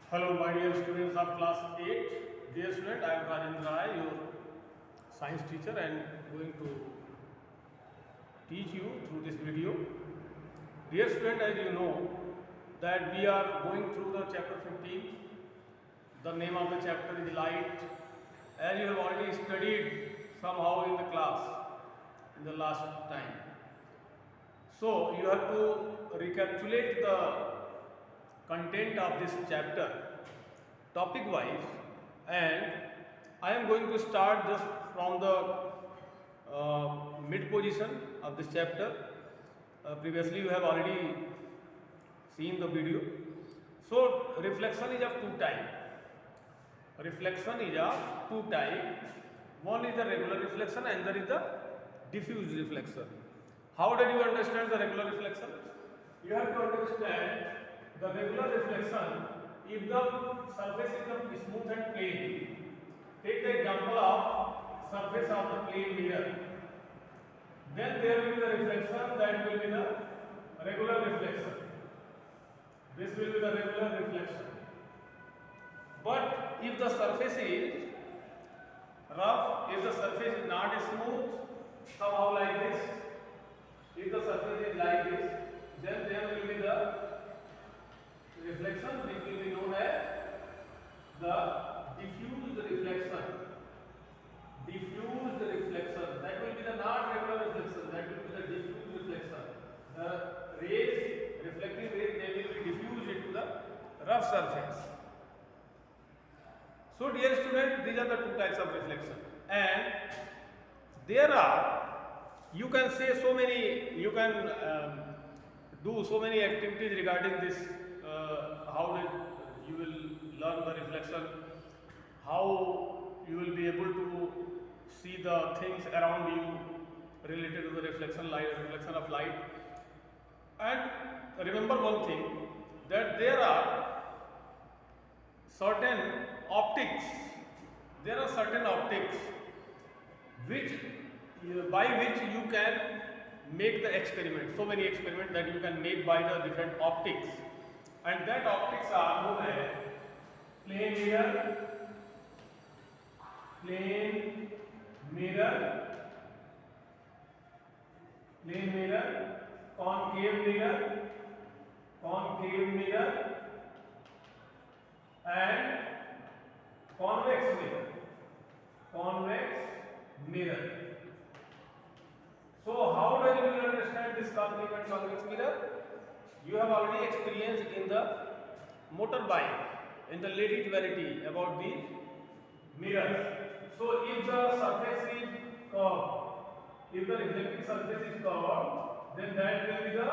Hello, my dear students of class 8. Dear student, I am Rajendra Rai, your science teacher, and going to teach you through this video. Dear student, as you know that we are going through the chapter 15. The name of the chapter is light. As you have already studied somehow in the class in the last time. So you have to recapitulate the content of this chapter topic wise, and I am going to start just from the mid position of this chapter. Previously you have already seen the video. So reflection is of two type. Reflection is of two type. One is the regular reflection and there is the diffuse reflection. How did you understand the regular reflection? You have to understand the regular reflection if the surface is smooth and plain. Take the example of surface of the plane mirror. Then there will be the reflection, that will be the regular reflection. This will be the regular reflection. But if the surface is rough, if the surface is not smooth, somehow like this, if the surface is like this, then there will be the reflection which will be known as the diffused reflection. Diffused reflection, that will be the not regular reflection, that will be the diffused reflection. The rays, reflecting rays, they will be diffused into the rough surface. So dear student, these are the two types of reflection, and there are, you can say so many, you can do so many activities regarding this. How you will learn the reflection, how you will be able to see the things around you related to the reflection of light. And remember one thing, that there are certain optics which by which you can make the experiment. So many experiments that you can make by the different optics, and that optics are known as plane mirror, concave mirror, and convex mirror. So how do you understand this concave and convex mirror? You have already experienced in the motorbike, in the latest variety about the mirrors. So if the surface is curved, if the reflecting surface is curved, then that will be the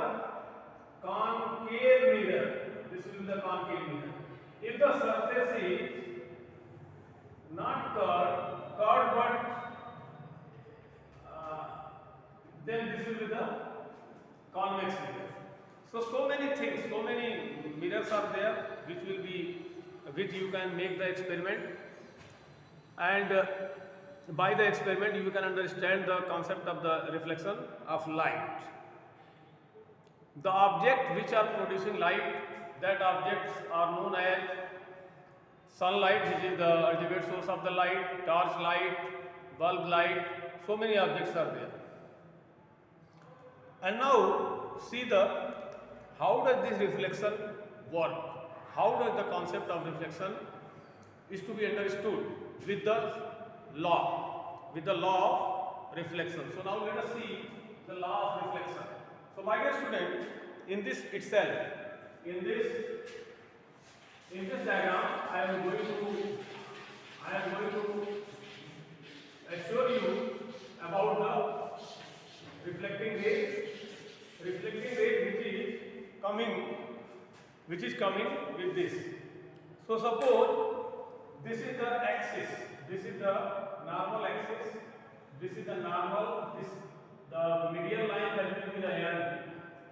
concave mirror. This will be the concave mirror. If the surface is not curved but then this will be the convex mirror. So many things, so many mirrors are there which you can make the experiment, and by the experiment you can understand the concept of the reflection of light. The objects which are producing light, that objects are known as sunlight, which is the ultimate source of the light, torch light, bulb light. So many objects are there. And now see how does this reflection work? How does the concept of reflection is to be understood with the law of reflection. So now let us see the law of reflection. So my dear student, in this diagram, I am going to assure you about the reflecting ray which is coming with this. So suppose this is the axis, this is the normal axis, this is the normal, the medial line, that will be the N.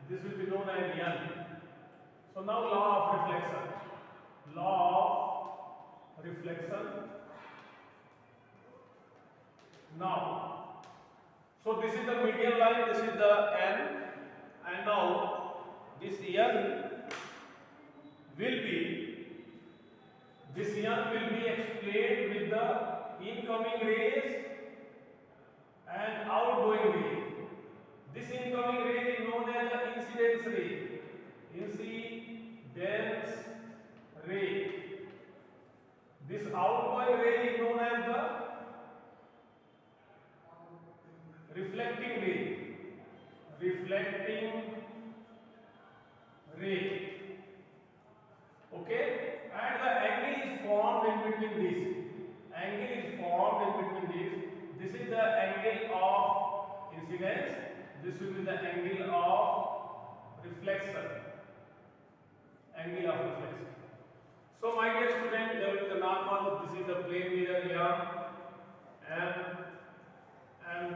This will be known as N. So now law of reflection. Now, so this is the medial line, this is the N, and now this N will be This N will be explained with the incoming rays and outgoing ray. This incoming ray is known as the incidence ray. Incidence ray. This outgoing ray is known as the reflecting ray. Reflecting ray. Okay, and the angle is formed in between these. Angle is formed in between these. This is the angle of incidence. This will be the angle of reflection. Angle of reflection. So, my dear student, there is the normal. This is the plane mirror here. M and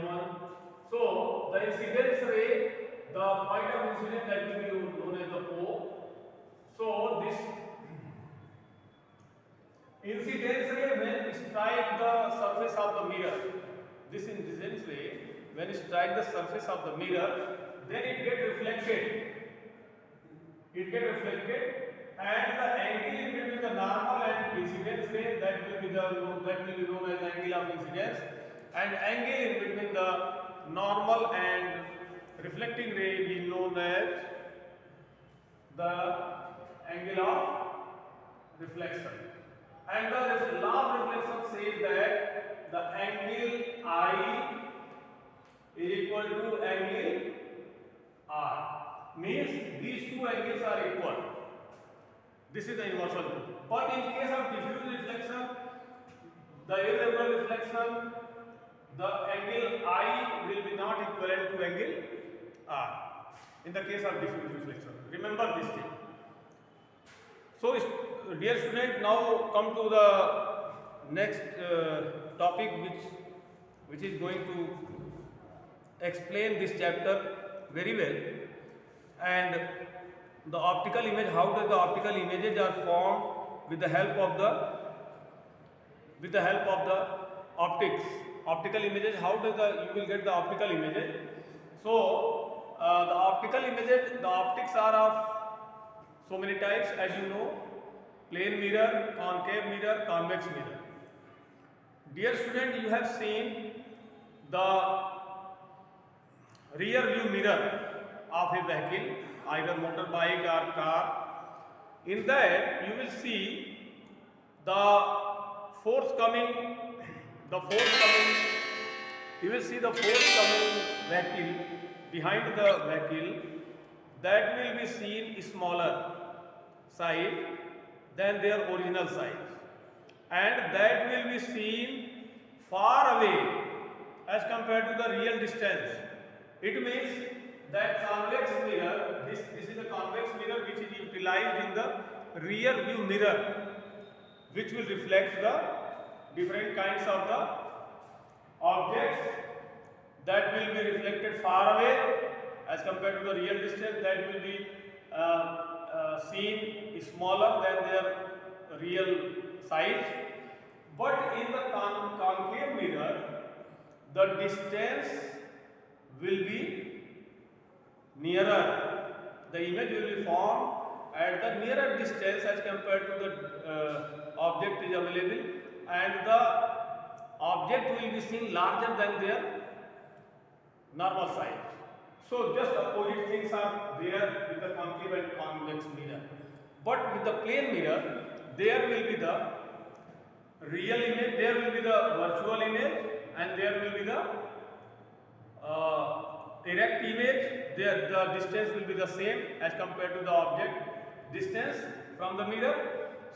M1. So, the incidence ray, the point of incidence that will be known as the O. So, this incidence ray when strike the surface of the mirror, this incidence ray when strike the surface of the mirror, then it get reflected. It get reflected, and the angle in between the normal and incidence ray, that will be known as angle of incidence, and angle in between the normal and reflecting ray is known as the angle of reflection. And the law of reflection says that the angle I is equal to angle R. Means these two angles are equal. This is the inversion rule. But in case of diffuse reflection, the irregular reflection, the angle I will be not equivalent to angle R. In the case of diffuse reflection, remember this thing. So, dear student, now come to the next topic, which is going to explain this chapter very well. And the optical image, how does the optical images are formed with the help of the optics. Optical images, how does you will get the optical images. So the optical images, the optics are of so many types, as you know: plane mirror, concave mirror, convex mirror. Dear student, you have seen the rear view mirror of a vehicle, either motorbike or car. In that, you will see the forthcoming vehicle. Behind the vehicle, that will be seen smaller size than their original size, and that will be seen far away as compared to the real distance. It means that convex mirror, this is the convex mirror which is utilized in the rear view mirror, which will reflect the different kinds of the objects that will be reflected far away as compared to the real distance, that will be seen smaller than their real size. But in the concave mirror, the distance will be nearer. The image will be formed at the nearer distance as compared to the object is available, and the object will be seen larger than their normal size. So just opposite things are there with the concave and convex mirror. But with the plane mirror, there will be the real image, there will be the virtual image, and there will be the erect image. There the distance will be the same as compared to the object distance from the mirror.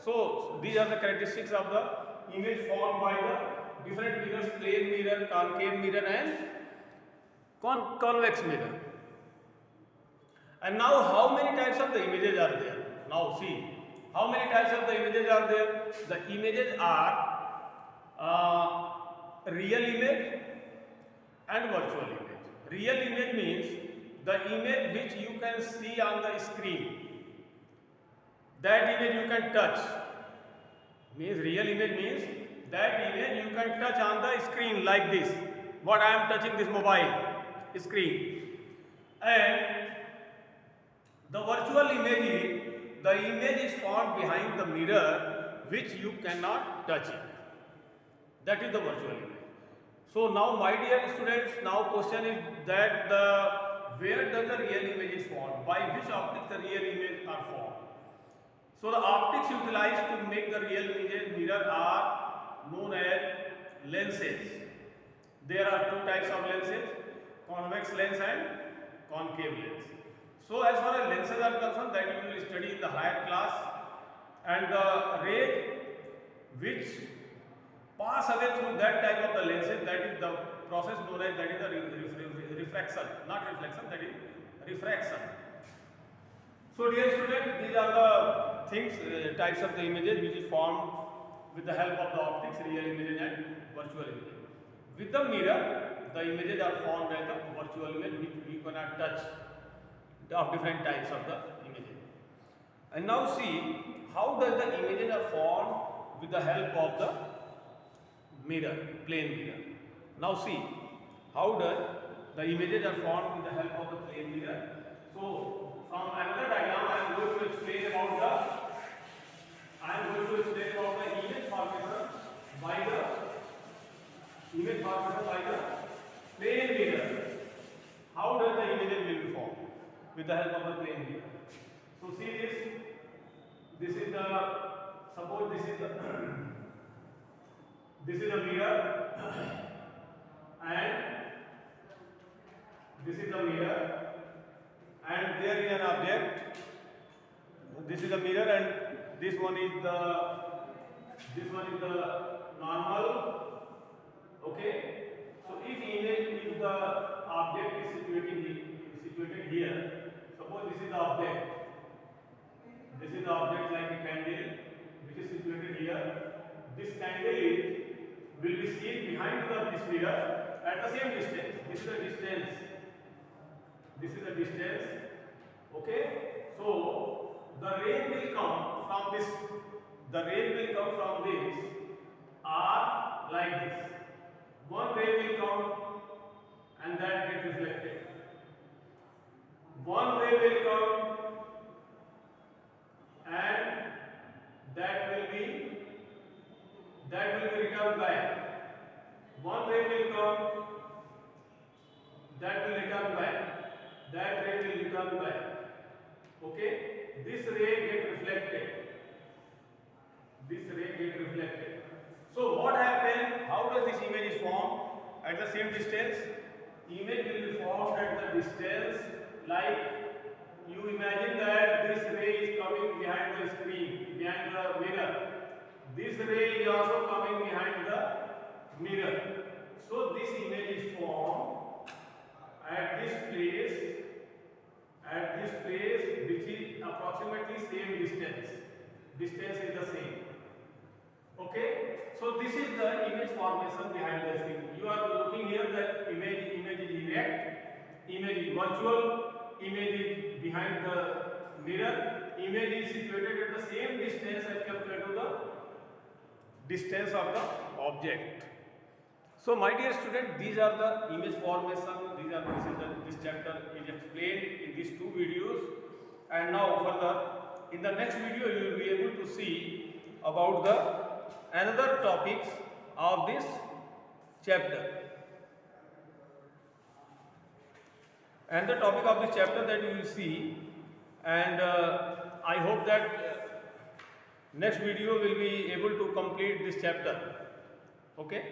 So these are the characteristics of the image formed by the different mirrors: plane mirror, concave mirror, and convex mirror. And now, how many types of the images are there? Now see, how many types of the images are there? The images are real image and virtual image. Real image means the image which you can see on the screen. That image you can touch. Means real image means that image you can touch on the screen like this. What I am touching, this mobile screen. And the virtual image is the image is formed behind the mirror, which you cannot touch it. That is the virtual image. So now, my dear students, now question is that where does the real image is formed? By which optics the real image are formed? So the optics utilized to make the real mirror are known as lenses. There are two types of lenses, convex lens and concave lens. So as far as lenses are concerned, that you will study in the higher class, and the ray which pass away through that type of the lenses, that is the process known as, that is the refraction, not reflection, that is refraction. So dear students, these are the things, types of the images which is formed with the help of the optics, real images and virtual images. With the mirror, the images are formed as the virtual image which we cannot touch, of different types of the images. And now see how does the images are formed with the help of the mirror, plane mirror. Now see how does the images are formed with the help of the plane mirror. So from another diagram I am going to explain about the image formation by the plane mirror. How does the images will be formed with the help of the plane mirror? So see this. This is the, suppose this is the this is a mirror and this is the mirror, and there is an object. This is the mirror and this one is the normal. Okay. So if the object is situated here, suppose this is the object. This is the object like a candle which is situated here. This candle will be seen behind this mirror at the same distance. This is the distance. This is the distance. Okay. So the ray will come from this. The ray will come from this or like this. One ray will come and that get reflected. One ray will come and that will be returned back. One ray will come, that will return back. That ray will return back. Okay? This ray get reflected. This ray get reflected. So what happens? How does this image is formed at the same distance? Image will be formed at the distance, like you imagine that this ray is coming behind the screen, behind the mirror. This ray is also coming behind the mirror. So this image is formed at this place which is approximately same distance. Distance is the same. Okay. So this is the image formation behind the screen. You are looking here that image is erect, image is virtual, image is behind the mirror, image is situated at the same distance as compared to the distance of the object. So my dear student, these are the image formation. This chapter is explained in these two videos, and now further in the next video you will be able to see about the another topics of this chapter. And the topic of this chapter that you will see, and I hope that next video will be able to complete this chapter. Okay,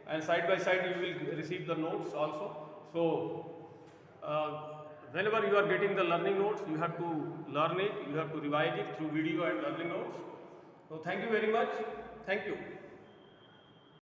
and side by side you will receive the notes also. So whenever you are getting the learning notes, you have to learn it, you have to revise it through video and learning notes. So thank you very much. Thank you.